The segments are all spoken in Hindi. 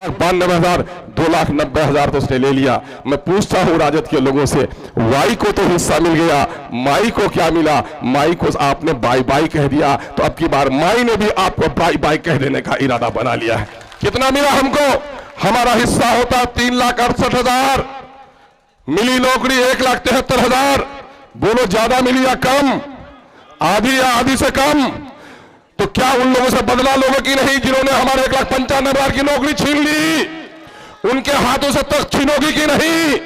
92,000, 2,90,000 तो उसने ले लिया। मैं पूछता हूं राजद के लोगों से, वाई को तो हिस्सा मिल गया, माई को क्या मिला? माई को आपने बाय बाय कह दिया, तो अब की बार माई ने भी आपको बाय बाय कह देने का इरादा बना लिया है। कितना मिला हमको? हमारा हिस्सा होता 3,68,000, मिली नौकरी 1,73,000। बोलो ज्यादा मिली या कम? आधी या आधी से कम? तो क्या उन लोगों से बदला लोगों की नहीं जिन्होंने हमारे 1,95,000 की नौकरी छीन ली? उनके हाथों से तख्त छीनोगी कि नहीं?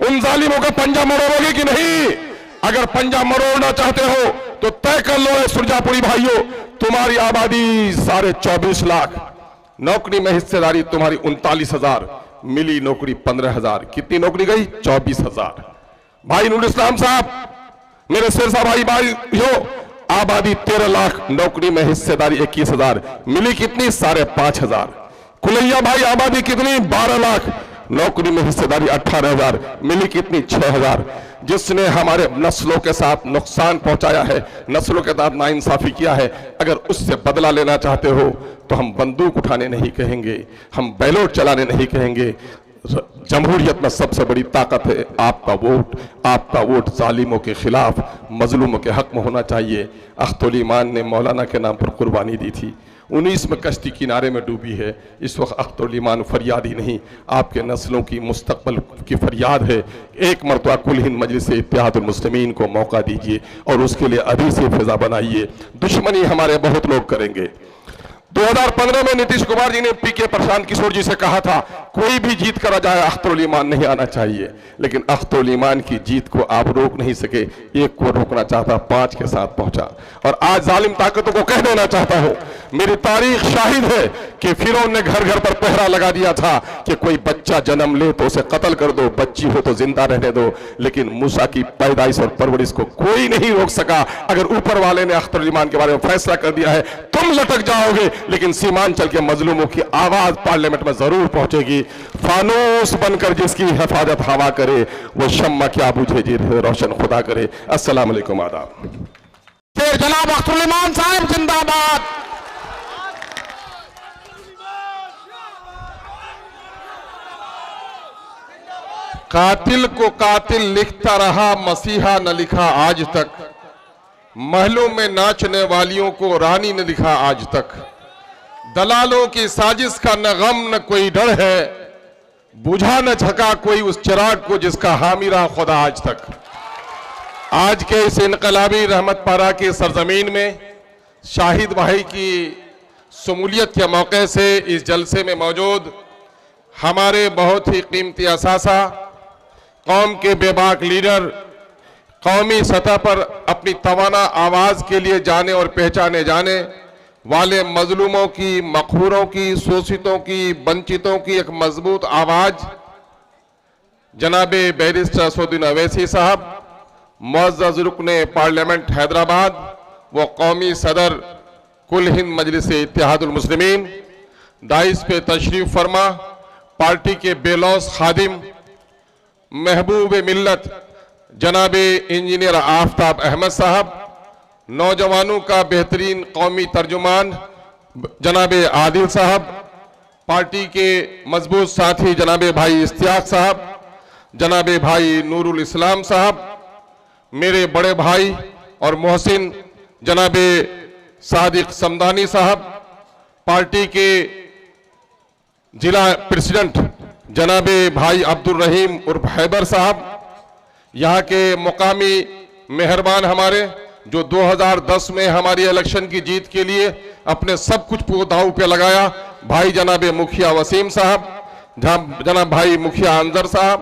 उन जालिमों का पंजा मरोड़ोगी कि नहीं? अगर पंजा मरोड़ना चाहते हो तो तय कर लो सुरजापुरी भाइयों, तुम्हारी आबादी 24.5 लाख, नौकरी में हिस्सेदारी तुम्हारी 39,000, मिली नौकरी 15,000। कितनी नौकरी गई? 24,000। भाई नूर इस्लाम साहब, मेरे सिरसा भाइयों, आबादी 13 लाख, नौकरी में हिस्सेदारी 21,000, मिली कितनी? 5,500। कुलैया भाई, आबादी कितनी? 12 लाख, नौकरी में हिस्सेदारी 18,000, मिली कितनी? 6,000। जिसने हमारे नस्लों के साथ नुकसान पहुंचाया है, नस्लों के साथ नाइंसाफी किया है, अगर उससे बदला लेना चाहते हो तो हम बंदूक उठाने नहीं कहेंगे, हम बैलोट चलाने नहीं कहेंगे। जमहूरियत में सबसे बड़ी ताकत है आपका वोट। आपका वोट जालिमों के खिलाफ, मजलूमों के हक में होना चाहिए। अख्तुल ईमान ने मौलाना के नाम पर कुर्बानी दी थी, 19 में कश्ती किनारे में डूबी है। इस वक्त अख्तुल ईमान फरियाद ही नहीं, आपके नस्लों की मुस्तकबल की फरियाद है। एक मरतबा कुल हिंद मजलिस इत्तेहादुल मुस्लिमीन को मौका दीजिए और उसके लिए अभी से फिजा बनाइए। दुश्मनी हमारे बहुत लोग करेंगे। 2015 में नीतीश कुमार जी ने पीके प्रशांत किशोर जी से कहा था, कोई भी जीत कर आ जाए अख्तुल ईमान नहीं आना चाहिए। लेकिन अख्तुल ईमान की जीत को आप रोक नहीं सके, एक को रोकना चाहता, 5 के साथ पहुंचा। और आज जालिम ताकतों को कह देना चाहता हूं, मेरी तारीख शाहिद है कि फिरौन ने घर घर पर पहरा लगा दिया था कि कोई बच्चा जन्म ले तो उसे कत्ल कर दो, बच्ची हो तो जिंदा रहने दो। लेकिन मूसा की पैदाइश और परवरिश को कोई नहीं रोक सका। अगर ऊपर वाले ने अख्तुल ईमान के बारे में फैसला कर दिया है, तुम लटक जाओगे, लेकिन सीमांचल के मजलूमों की आवाज पार्लियामेंट में जरूर पहुंचेगी। फानूस बनकर जिसकी हिफाजत हवा करे, वो शम्मा क्या बुझे जी रोशन खुदा करे। अस्सलाम वालेकुम, आदाब। फिर जनाब अख्तुल ईमान साहब जिंदाबाद। कातिल को कातिल लिखता रहा मसीहा न लिखा आज तक, महलों में नाचने वालियों को रानी ने लिखा आज तक। दलालों की साजिश का न गम न कोई डर है, बुझा न झका कोई उस चिराग को जिसका हामी रहा खुदा आज तक। आज के इस इनकलाबी रहमत पारा की सरजमीन में शाहिद भाई की शमूलियत के मौके से इस जलसे में मौजूद हमारे बहुत ही कीमती असासा, कौम के बेबाक लीडर, कौमी सतह पर अपनी तवाना आवाज के लिए जाने और पहचाने जाने वाले मजलूमों की, मकहूरों की, शोषितों की, वंचितों की एक मजबूत आवाज जनाबे बैरिस्टर असदुद्दीन अवैसी साहब, मुअज़्ज़ज़ रुकने पार्लियामेंट हैदराबाद, वो कौमी सदर कुल हिंद मजलिस इत्तेहादुल मुस्लिमीन, दाइस पे तशरीफ फरमा, पार्टी के बेलौस खादिम, महबूब मिल्लत जनाबे इंजीनियर आफ्ताब अहमद साहब, नौजवानों का बेहतरीन कौमी तर्जुमान जनाबे आदिल साहब, पार्टी के मजबूत साथी जनाबे भाई इश्तियाक साहब, जनाबे भाई नूरुल इस्लाम साहब, मेरे बड़े भाई और मोहसिन जनाबे सादिक समदानी साहब, पार्टी के जिला प्रेसिडेंट जनाबे भाई अब्दुल रहीम उर्फ हैदर साहब, यहाँ के मुकामी मेहरबान हमारे जो 2010 में हमारी इलेक्शन की जीत के लिए अपने सब कुछ दांव पे लगाया, भाई जनाबे मुखिया वसीम साहब, जनाब भाई मुखिया अंजर साहब,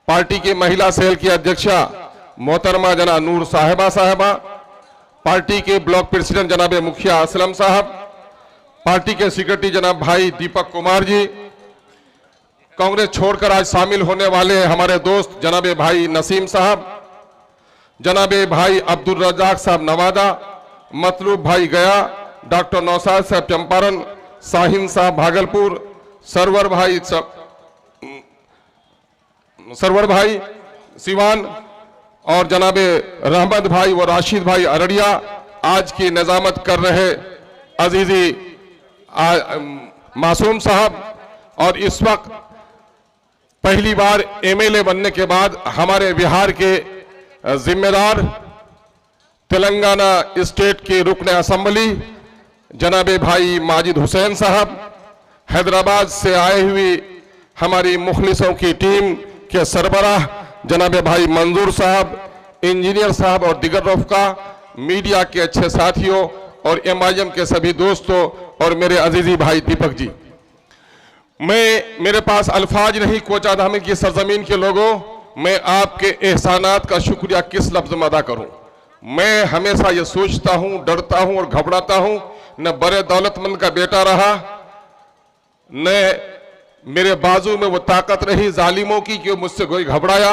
पार्टी की महिला सेल की अध्यक्षा मोहतरमा जना नूर साहिबा साहिबा, पार्टी के ब्लॉक प्रेसिडेंट जनाबे मुखिया असलम साहब, पार्टी के सेक्रेटरी जनाब भाई दीपक कुमार जी, कांग्रेस छोड़कर आज शामिल होने वाले हमारे दोस्त जनाबे भाई नसीम साहब, जनाबे भाई अब्दुल रजाक साहब नवादा, मतलूब भाई गया, डॉक्टर नौसाद साहब चंपारण, साहिन साहब भागलपुर, सरवर भाई सिवान और जनाबे रहमत भाई व राशिद भाई अररिया आज की निजामत कर रहे अजीजी मासूम साहब, और इस वक्त पहली बार एमएलए बनने के बाद हमारे बिहार के जिम्मेदार तेलंगाना स्टेट के रुकन असेंबली जनाबे भाई माजिद हुसैन साहब, हैदराबाद से आए हुए हमारी मुखलिसों की टीम के सरबराह जनाबे भाई मंजूर साहब, इंजीनियर साहब और दिगर रफ़का, मीडिया के अच्छे साथियों और एमआईएम के सभी दोस्तों और मेरे अजीजी भाई दीपक जी, मेरे पास अल्फाज नहीं कोचा धामी की सरजमीन के लोगों, मैं आपके एहसानात का शुक्रिया किस लफ्ज में अदा करूं। मैं हमेशा ये सोचता हूं, डरता हूं और घबराता हूं, न बड़े दौलतमंद का बेटा रहा, न मेरे बाजू में वो ताकत रही जालिमों की कि मुझसे कोई घबराया।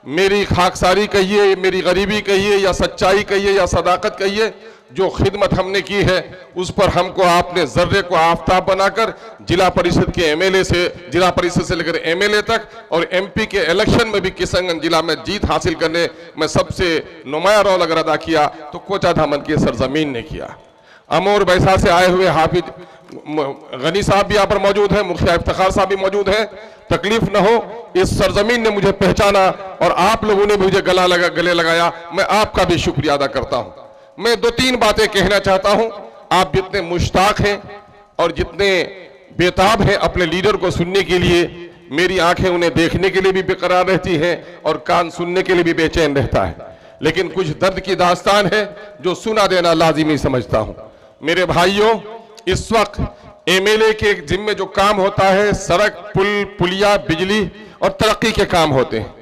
मेरी खाकसारी कहिए, मेरी गरीबी कहिए, या सच्चाई कहिए, या सदाकत कहिए, जो खिदमत हमने की है उस पर हमको आपने जर्रे को आफताब बनाकर जिला परिषद के एमएलए से, जिला परिषद से लेकर एमएलए तक और एमपी के इलेक्शन में भी किशनगंज जिला में जीत हासिल करने में सबसे नुमाया रोल अगर अदा किया तो कोचा धामन की सरजमीन ने किया। अमोर बैसा से आए हुए हाफिज गनी साहब भी यहाँ पर मौजूद हैं, मुखिया इफ्तिखार साहब भी मौजूद हैं। तकलीफ न हो, इस सरजमीन ने मुझे पहचाना और आप लोगों ने मुझे गले लगाया, मैं आपका भी शुक्रिया अदा करता हूँ। मैं 2-3 बातें कहना चाहता हूं। आप जितने मुश्ताक हैं और जितने बेताब हैं अपने लीडर को सुनने के लिए, मेरी आंखें उन्हें देखने के लिए भी बेकरार रहती हैं और कान सुनने के लिए भी बेचैन रहता है, लेकिन कुछ दर्द की दास्तान है जो सुना देना लाजिमी समझता हूं। मेरे भाइयों, इस वक्त एमएलए के जिम्मे जो काम होता है, सड़क, पुल, पुलिया, बिजली और तरक्की के काम होते हैं।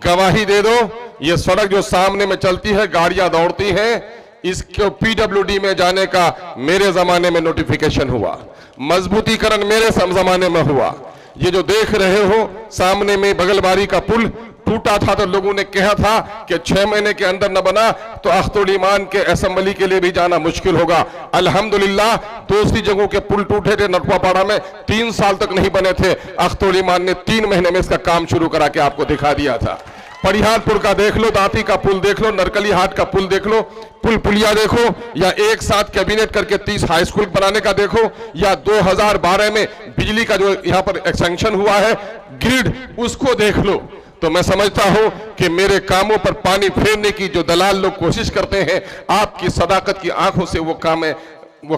गवाही दे दो, ये सड़क जो सामने में चलती है, गाड़ियां दौड़ती हैं, इसको पीडब्ल्यूडी में जाने का मेरे जमाने में नोटिफिकेशन हुआ, मजबूतीकरण मेरे जमाने में हुआ। ये जो देख रहे हो सामने में बगलबारी का पुल टूटा था तो लोगों ने कहा था कि 6 महीने के अंदर न बना तो अख्तुल ईमान के असेंबली के लिए भी जाना मुश्किल होगा। अल्हम्दुलिल्लाह दूसरी जगहों के पुल टूटे थे, नटवापाड़ा में 3 साल तक नहीं बने थे, अख्तुल ईमान ने 3 महीने में इसका काम शुरू करा के आपको दिखा दिया था। परिहारपुर का देख लो, दाती का पुल देख लो, नरकली हाट का पुल देख लो, पुलिया देखो, या एक साथ कैबिनेट करके 30 हाई स्कूल बनाने का देखो, या 2012 में बिजली का जो यहाँ पर एक्सटेंशन हुआ है ग्रिड, उसको देख लो। तो मैं समझता हूं कि मेरे कामों पर पानी फेरने की जो दलाल लोग कोशिश करते हैं, आपकी सदाकत की आंखों से वो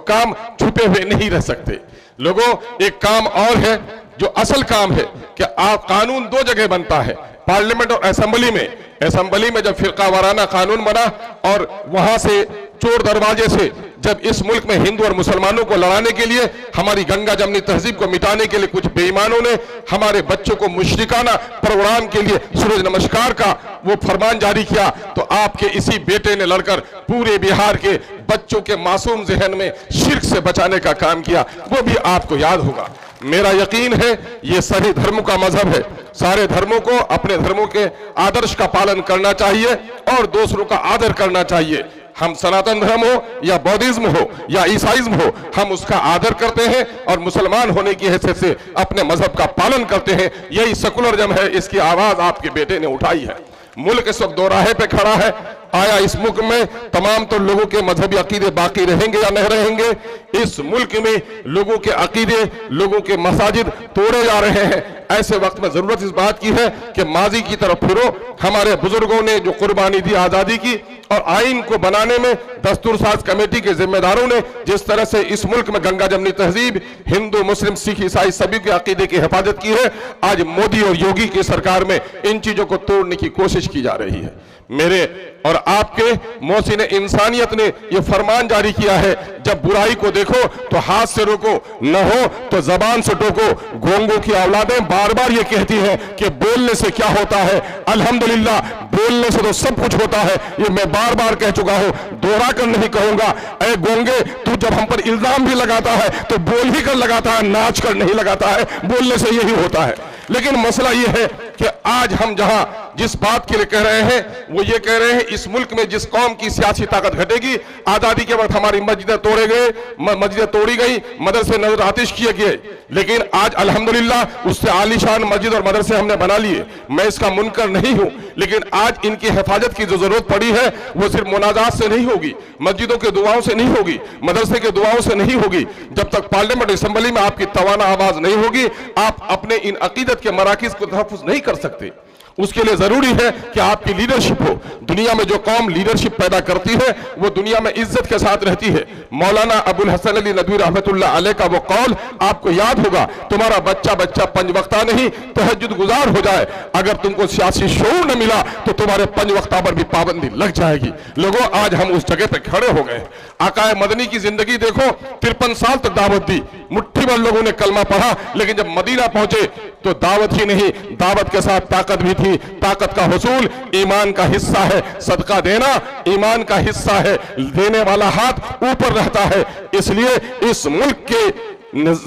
काम छुपे हुए नहीं रह सकते। लोगों, एक काम और है जो असल काम है कि आप कानून 2 जगह बनता है, पार्लियामेंट और असेंबली में। असेंबली में जब फिरका वाराना कानून बना और वहां से चोर दरवाजे से जब इस मुल्क में हिंदू और मुसलमानों को लड़ाने के लिए, हमारी गंगा जमनी तहजीब को मिटाने के लिए कुछ बेईमानों ने हमारे बच्चों को मुशरिकाना प्रोग्राम के लिए सूरज नमस्कार का वो फरमान जारी किया, तो आपके इसी बेटे ने लड़कर पूरे बिहार के बच्चों के मासूम जहन में शिर्क से बचाने का काम किया, वो भी आपको याद होगा। मेरा यकीन है ये सभी धर्मों का मजहब है, सारे धर्मों को अपने धर्मों के आदर्श का पालन करना चाहिए और दूसरों का आदर करना चाहिए। हम सनातन धर्म हो या बौद्धिज्म हो या ईसाइज्म हो, हम उसका आदर करते हैं और मुसलमान होने की हैसियत से अपने मजहब का पालन करते हैं। यही सेकुलरिज्म है, इसकी आवाज आपके बेटे ने उठाई है। मुल्क इस वक्त दोराहे पे खड़ा है। आया इस मुल्क में तमाम तो लोगों के मजहबी अकीदे बाकी रहेंगे या नहीं रहेंगे? इस मुल्क में लोगों के अकीदे, लोगों के मसाजिद तोड़े जा रहे हैं। ऐसे वक्त में जरूरत इस बात की है कि माजी की तरफ फिरो। हमारे बुजुर्गों ने जो कुर्बानी दी आजादी की, और आइन को बनाने में दस्तूर साज कमेटी के जिम्मेदारों ने जिस तरह से इस मुल्क में गंगा जमनी तहजीब, हिंदू मुस्लिम सिख ईसाई सभी के अकीदे की हिफाजत की है, आज मोदी और योगी की सरकार में इन चीजों को तोड़ने की कोशिश की जा रही है। मेरे और आपके मोहसिन इंसानियत ने यह फरमान जारी किया है, जब बुराई को देखो तो हाथ से रोको, न हो तो जबान से टोको। गोंगों की औलादें बार बार ये कहती हैं कि बोलने से क्या होता है। अल्हम्दुलिल्लाह बोलने से तो सब कुछ होता है, ये मैं बार बार कह चुका हूं, दोहरा कर नहीं कहूंगा। ऐ गोंगे, तू जब हम पर इल्जाम भी लगाता है तो बोल ही कर लगाता है, नाच कर नहीं लगाता है। बोलने से यही होता है। लेकिन मसला यह है कि आज हम जहां जिस बात के लिए कह रहे हैं वो ये कह रहे हैं इस मुल्क में जिस कौम की सियासी ताकत घटेगी, आजादी के वक्त हमारी मस्जिदें तोड़े गए, मस्जिदें तोड़ी गई, मदरसे नजर आतिश किए गए, लेकिन आज अल्हम्दुलिल्लाह उससे आलीशान मस्जिद और मदरसे हमने बना लिए। मैं इसका मुनकर नहीं हूं, लेकिन आज इनकी हिफाजत की जो जरूरत पड़ी है वो सिर्फ मुनाजात से नहीं होगी, मस्जिदों के दुआओं से नहीं होगी, मदरसे के दुआओं से नहीं होगी। जब तक पार्लियामेंट असेंबली में आपकी तवाना आवाज नहीं होगी, आप अपने इन अकीदत के मराकिज को तहफ़्फ़ुज़ नहीं कर सकते। उसके लिए जरूरी है कि आपकी लीडरशिप हो। दुनिया में जो कौम लीडरशिप पैदा करती है वो दुनिया में इज्जत के साथ रहती है। मौलाना अबुल हसन अली नदवी रहमतुल्लाह अलैह का वो कौल आपको याद होगा, तुम्हारा बच्चा बच्चा पंज वक्ता नहीं तहज्जुद गुजार हो जाए, अगर तुमको सियासी शऊर न मिला तो तुम्हारे पंज वक्ता पर भी पाबंदी लग जाएगी। लोगों, आज हम उस जगह पे खड़े हो गए। आकाए मदनी की जिंदगी देखो, 53 साल तक दावत दी, मुट्ठी भर लोगों ने कलमा पढ़ा, लेकिन जब मदीना पहुंचे तो दावत ही नहीं, दावत के साथ ताकत भी थी। ताकत का हुसूल ईमान का हिस्सा है, सदका देना ईमान का हिस्सा है, देने वाला हाथ ऊपर रहता है। इसलिए इस मुल्क के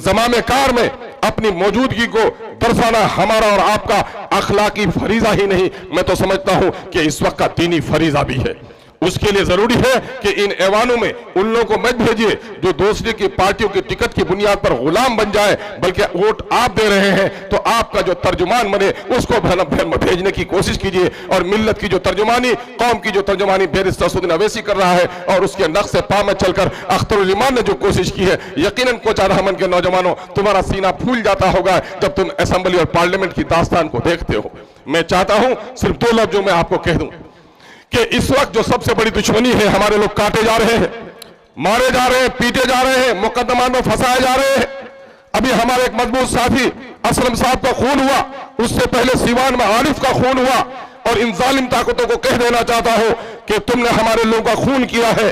ज़माने कार में अपनी मौजूदगी को दर्शाना हमारा और आपका अखलाकी फरीजा ही नहीं, मैं तो समझता हूं कि इस वक्त का दीनी फरीजा भी है। उसके लिए जरूरी है कि इन ऐवानों में उन लोगों को मत भेजिए जो दूसरे की पार्टियों की टिकट की बुनियाद पर गुलाम बन जाए, बल्कि वोट आप दे रहे हैं तो आपका जो तर्जुमान बने उसको भेजने की कोशिश कीजिए। और मिल्लत की जो तर्जुमानी, कौम की जो तर्जुमानी बैरिस्टर असदुद्दीन अवैसी कर रहा है और उसके नक्शे पा में चलकर अख्तरुल ईमान ने जो कोशिश की है, यकीनन कोचा रहमान के नौजवानों तुम्हारा सीना फूल जाता होगा जब तुम असेंबली और पार्लियामेंट की दास्तान को देखते हो। मैं चाहता हूं सिर्फ 2 लफ्जों में आपको कह दूं कि इस वक्त जो सबसे बड़ी दुश्मनी है, हमारे लोग काटे जा रहे हैं, मारे जा रहे हैं, पीटे जा रहे हैं, मुकदमा में फंसाए जा रहे हैं। अभी हमारे एक मजबूत साथी असलम साहब का खून हुआ, उससे पहले सीवान में आरिफ का खून हुआ, और इन जालिम ताकतों को कह देना चाहता हूं कि तुमने हमारे लोगों का खून किया है,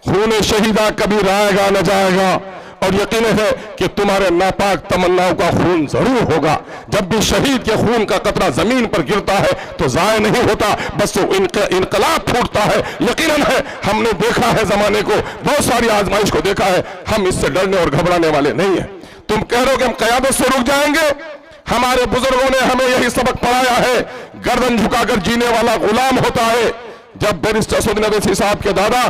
खून शहीदा कभी राएगा न जाएगा, और यकीन है कि तुम्हारे नापाक तमन्नाओं का खून जरूर होगा। जब भी शहीद के खून का कतरा जमीन पर गिरता है तो जाया नहीं होता, बस वो इनकलाब फूटता है। यकीनन है, हमने देखा है जमाने को, बहुत सारी आजमाइश को देखा है, हम इससे डरने और घबराने वाले नहीं है। तुम कह रहे हो कि हम कयादत से रुक जाएंगे, हमारे बुजुर्गों ने हमें यही सबक पढ़ाया है, गर्दन झुकाकर जीने वाला गुलाम होता है। जब बैरिस्टर असदुद्दीन अवैसी साहब के दादा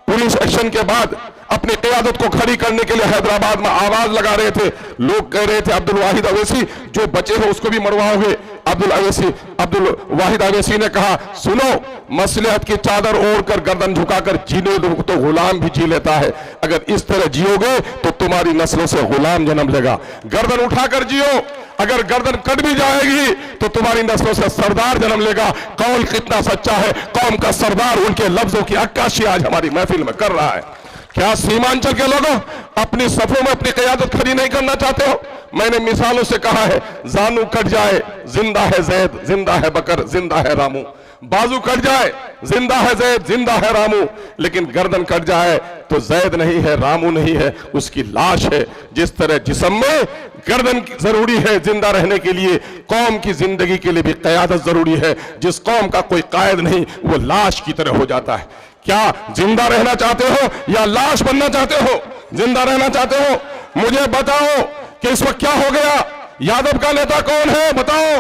पुलिस एक्शन के बाद अपनी क़यादत को खड़ी करने के लिए हैदराबाद में आवाज लगा रहे थे, लोग कह रहे थे अब्दुल वाहिद अवैसी जो बचे हो उसको भी मरवाओगे। अब्दुल वाहिद अवैसी ने कहा, सुनो, मसलहत की चादर ओढ़कर गर्दन झुकाकर जीने दो तो गुलाम भी जी लेता है, अगर इस तरह जियोगे तो तुम्हारी नस्लों से गुलाम जन्म लेगा। गर्दन उठाकर जियो, अगर गर्दन कट भी जाएगी तो तुम्हारी नस्लों से सरदार जन्म लेगा। कौल कितना सच्चा है, कौम का सरदार उनके लफ्जों की अक्काशी आज हमारी महफिल में कर रहा है। क्या सीमांचल के लोगों अपनी सफों में अपनी क़यादत खड़ी नहीं करना चाहते हो? मैंने मिसालों से कहा है, जानू कट जाए जिंदा है जैद, जिंदा है बकर, जिंदा है रामू। बाजू कट जाए जिंदा है जैद, जिंदा है रामू, लेकिन गर्दन कट जाए तो जैद नहीं है, रामू नहीं है, उसकी लाश है। जिस तरह जिस्म में गर्दन जरूरी है जिंदा रहने के लिए, कौम की जिंदगी के लिए भी क़यादत जरूरी है। जिस कौम का कोई कायद नहीं वो लाश की तरह हो जाता है। क्या जिंदा रहना चाहते हो या लाश बनना चाहते हो? जिंदा रहना चाहते हो? मुझे बताओ कि इस वक्त क्या हो गया। यादव का नेता कौन है? बताओ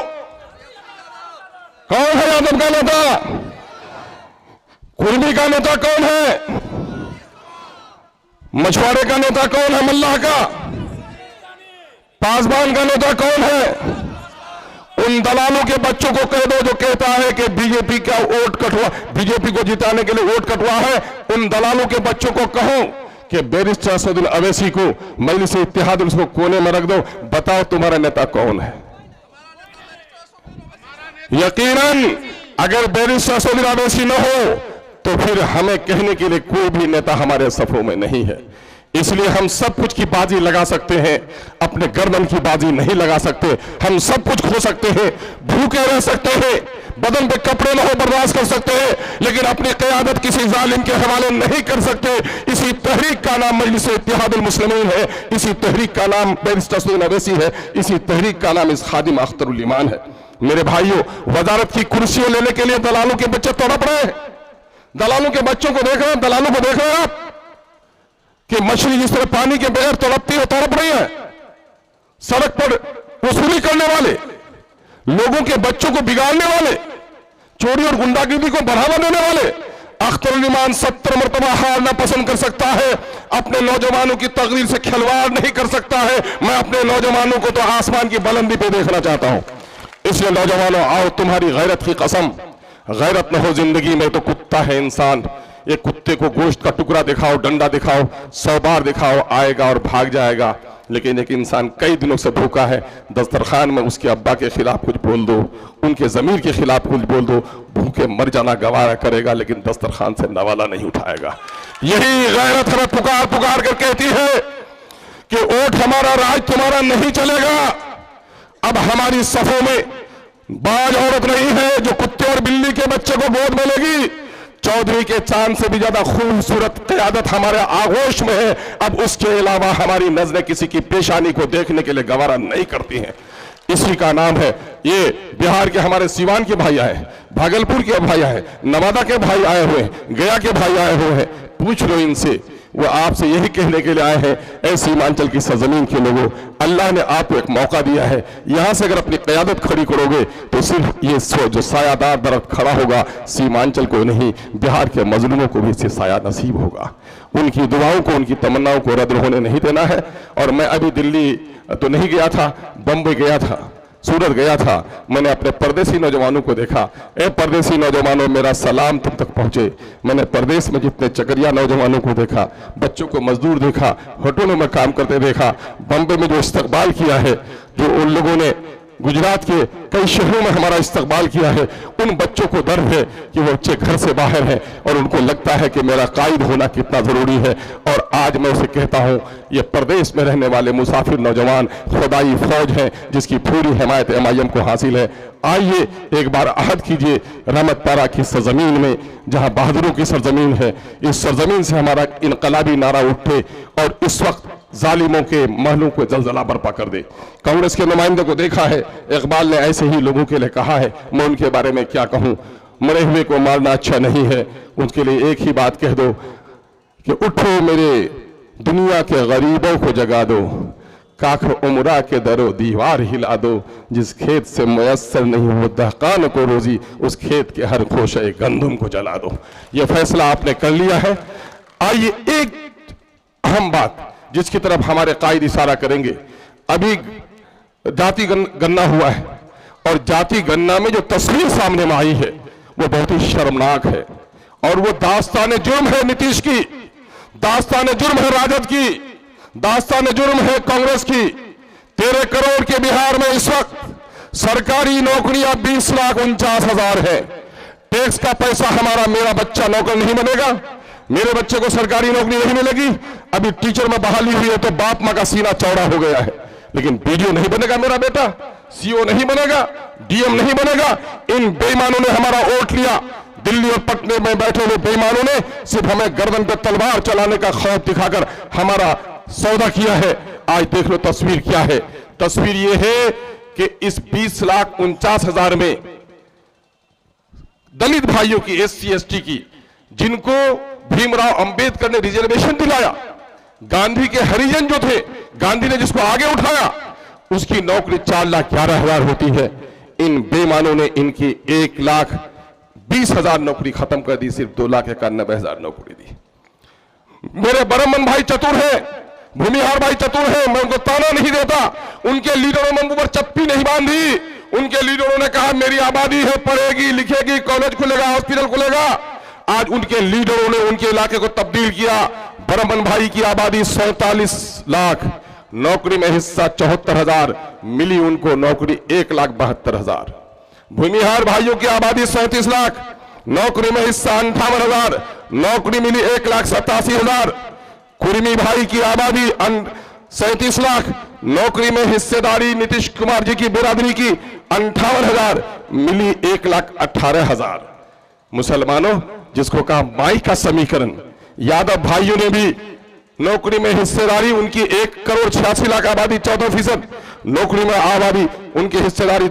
कौन है यादव का नेता? कुर्मी का नेता कौन है? मछुआरे का नेता कौन है? मल्लाह का? पासबान का नेता कौन है? उन दलालों के बच्चों को कह दो जो कहता है कि बीजेपी का वोट कटवा, बीजेपी को जिताने के लिए वोट कटवा है, उन दलालों के बच्चों को कहो कि बैरिस्टर असदुद्दीन अवैसी को मजलिस इत्तेहाद उसको कोने में रख दो, बताओ तुम्हारा नेता कौन है? यकीनन अगर बैरिस्टर असदुद्दीन अवैसी न हो तो फिर हमें कहने के लिए कोई भी नेता हमारे सफों में नहीं है। इसलिए हम सब कुछ की बाजी लगा सकते हैं, अपने गर्दन की बाजी नहीं लगा सकते। हम सब कुछ खो सकते हैं, भूखे रह सकते हैं, बदन पे कपड़े न हो बर्दाश्त कर सकते हैं, लेकिन अपनी क़यादत किसी जालिम के हवाले नहीं कर सकते। इसी तहरीक का नाम मजलिस इत्तेहादुल मुस्लिमीन है, इसी तहरीक का नाम बैरिस्टर असदुद्दीन अवैसी है, इसी तहरीक का नाम इस खादिम अख्तरुल ईमान है। मेरे भाइयों, वजारत की कुर्सियों लेने के लिए दलालों के बच्चे तड़प रहे हैं। दलालों के बच्चों को देख रहे हैं, दलालों को देख रहे हैं आप कि मछली जिस तरह पानी के बगैर तड़पती है, तड़प रही है। सड़क पर वसूली करने वाले, लोगों के बच्चों को बिगाड़ने वाले, चोरी और गुंडागिरी को बढ़ावा देने वाले। अख्तर उल ईमान 70 मरतबा हारना पसंद कर सकता है, अपने नौजवानों की तकदीर से खिलवाड़ नहीं कर सकता है। मैं अपने नौजवानों को तो आसमान की बुलंदी पे देखना चाहता हूं। इसलिए नौजवानों, आओ तुम्हारी गैरत की कसम, गैरत न हो जिंदगी में तो कुत्ता है इंसान। एक कुत्ते को गोश्त का टुकड़ा दिखाओ, डंडा दिखाओ, 100 बार दिखाओ, आएगा और भाग जाएगा। लेकिन एक इंसान कई दिनों से भूखा है, दस्तरखान में उसके अब्बा के खिलाफ कुछ बोल दो, उनके जमीर के खिलाफ कुछ बोल दो, भूखे मर जाना गवारा करेगा, लेकिन दस्तरखान से नवाला नहीं उठाएगा। यही गैरत हमें पुकार पुकार कर कहती है कि वोट हमारा, राज तुम्हारा नहीं चलेगा। अब हमारी सफों में बाज औरत नहीं है जो कुत्ते और बिल्ली के बच्चे को गोद में लेगी। चौधरी के चांद से भी ज्यादा खूबसूरत क़यादत हमारे आगोश में है। अब उसके अलावा हमारी नजरें किसी की पेशानी को देखने के लिए गवारा नहीं करती हैं। इसी का नाम है, ये बिहार के हमारे सीवान के भाई आए, भागलपुर के भाई आए, नवादा के भाई आए हुए, गया के भाई आए हुए हैं। पूछ लो इनसे, वो आपसे यही कहने के लिए आए हैं, ऐ सीमांचल की सरजमीन के लोगों, अल्लाह ने आपको एक मौका दिया है। यहां से अगर अपनी क़यादत खड़ी करोगे तो सिर्फ ये जो सायादार दरख्त खड़ा होगा, सीमांचल को नहीं, बिहार के मजलूमों को भी इससे साया नसीब होगा। उनकी दुआओं को, उनकी तमन्नाओं को रद्द होने नहीं देना है। और मैं अभी दिल्ली तो नहीं गया था, बम्बई गया था, सूरत गया था। मैंने अपने परदेसी नौजवानों को देखा। ए परदेसी नौजवानों, मेरा सलाम तुम तक पहुंचे। मैंने परदेश में जितने चकरिया नौजवानों को देखा, बच्चों को मजदूर देखा, होटलों में काम करते देखा, बम्बई में जो इस्तकबाल किया है, जो उन लोगों ने गुजरात के कई शहरों में हमारा इस्तकबाल किया है, उन बच्चों को गर्व है कि वो बच्चे घर से बाहर हैं और उनको लगता है कि मेरा कायद होना कितना जरूरी है। और आज मैं उसे कहता हूं, ये प्रदेश में रहने वाले मुसाफिर नौजवान खुदाई फौज हैं जिसकी पूरी हिमायत MIM को हासिल है। आइए एक बार अहद कीजिए रहमत पारा की सरजमीन में, जहां बहादुरों की सरजमीन है, इस सरजमीन से हमारा इनकलाबी नारा उठे और इस वक्त जालिमों के महलों को जलजला बर्पा कर दे। कांग्रेस के नुमाइंदे को देखा है, इकबाल ने ऐसे ही लोगों के लिए कहा है। मैं उनके बारे में क्या कहूं, मरे हुए को मारना अच्छा नहीं है। उनके लिए एक ही बात कह दो कि उठो मेरे दुनिया के गरीबों को जगा दो, काख उमरा के दरो दीवार हिला दो, जिस खेत से मुयस्सर नहीं हो दहकान को रोजी, उस खेत के हर खोशे गंदुम को जला दो। ये फैसला आपने कर लिया है। आइए एक अहम बात जिसकी तरफ हमारे कायद इशारा करेंगे। अभी जाति गणना हुआ है और जाति गणना में जो तस्वीर सामने में आई है वो बहुत ही शर्मनाक है। और वो दास्तान जुर्म है नीतीश की, दास्तान जुर्म है राजद की, दास्तान जुर्म है कांग्रेस की। 13 करोड़ के बिहार में इस वक्त सरकारी नौकरियां 20,49,000 है। टैक्स का पैसा हमारा, मेरा बच्चा नौकर नहीं बनेगा, मेरे बच्चे को सरकारी नौकरी नहीं मिलेगी। अभी टीचर में बहाली हुई है तो बाप मां का सीना चौड़ा हो गया है, लेकिन BDO नहीं बनेगा मेरा बेटा, CO नहीं बनेगा, DM नहीं बनेगा। इन बेईमानों ने हमारा वोट लिया। दिल्ली और पटने में बैठे हुए बेईमानों ने सिर्फ हमें गर्दन पर तलवार चलाने का खौफ दिखाकर हमारा सौदा किया है। आज देख लो तस्वीर क्या है। तस्वीर यह है कि इस 20,49,000 में दलित भाइयों की, SC ST की, जिनको भीमराव अंबेडकर ने रिजर्वेशन दिलाया, गांधी के हरिजन जो थे, गांधी ने जिसको आगे उठाया, उसकी नौकरी 4,11,000 होती है। इन बेईमानों ने इनकी 1,20,000 नौकरी खत्म कर दी, सिर्फ 2,91,000 नौकरी दी। मेरे बरमन भाई चतुर है, भूमिहार भाई चतुर है, मैं उनको ताना नहीं देता। उनके लीडरों ने मुंह पर चप्पी नहीं बांधी। उनके लीडरों ने कहा मेरी आबादी है, पढ़ेगी लिखेगी, कॉलेज खुलेगा, हॉस्पिटल खुलेगा। आज उनके लीडरों ने उनके इलाके को तब्दील किया। बरमन भाई की आबादी 47 लाख, नौकरी में हिस्सा 74,000 मिली उनको, नौकरी 1,72,000। भूमिहार भाइयों की आबादी 37 लाख, नौकरी में हिस्सा 58,000, नौकरी मिली 1,87,000। कुर्मी भाई की आबादी 37 लाख, नौकरी में हिस्सेदारी नीतीश कुमार जी की बिरादरी की 58,000 मिली 1,18,000। मुसलमानों, जिसको कहा माई का समीकरण, यादव भाइयों ने भी नौकरी में हिस्सेदारी, उनकी 1,86,00,000 आबादी 14%, नौकरी में आबादी उनकी हिस्सेदारी